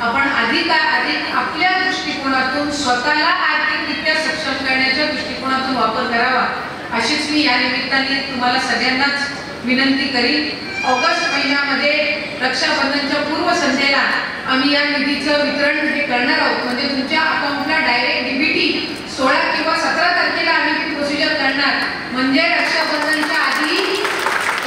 आपण अधिक आपल्या दृष्टिकोनातून स्वतःला आर्थिकरित्या सक्षम करण्याच्या दृष्टिकोनातून वापर करावा, अशीच मी या निमित्ताने तुम्हाला सगळ्यांनाच विनंती करीन। ऑगस्ट महिन्यामध्ये रक्षाबंधनच्या पूर्वसंध्येला आम्ही या निधीचं वितरण हे करणार आहोत। म्हणजे तुमच्या अकाउंटला डायरेक्ट डीबीटी 16 किंवा 17 तारखेला आम्ही ती प्रोसिजर करणार, म्हणजे रक्षाबंधनच्या आधी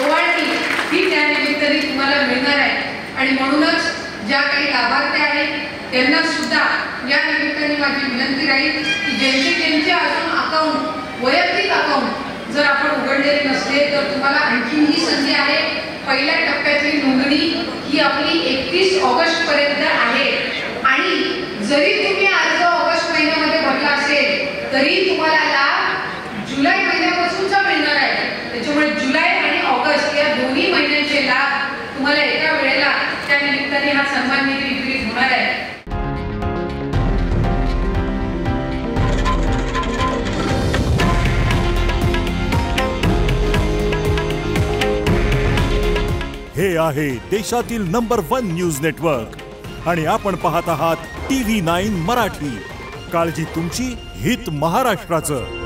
ओवाळणी ही त्या निमित्ताने तुम्हाला मिळणार आहे। आणि म्हणूनच ज्या काही लाभार्थी आहेत त्यांना सुद्धा या निमित्ताने माझी विनंती राहील की ज्यांचे अजून अकाउंट वैयक्तिक अकाउंट जर आपण उघडलेले नसले तर तुम्हाला आणखी ही संधी आहे। पहिल्या टप्प्यातली नोंदणी ही आपली 31 ऑगस्ट पर्यंत आहे आणि जरी तुम्ही अर्ज ऑगस्ट महिन्यामध्ये भरला असेल तरी तुम्हाला लाभ जुलै महिन्यापासूनचा मिळणार आहे। त्याच्यामुळे जुलै आणि ऑगस्ट या दोन्ही महिन्यांचे लाभ तुम्हाला एका वेळेला त्या निमित्ताने हा सन्मान निधी वितरित होणार आहे। हे आहे देशातील नंबर 1 न्यूज नेटवर्क आणि आपण पाहत आहात TV9 मराठी। काळजी तुमची, हित महाराष्ट्राचं।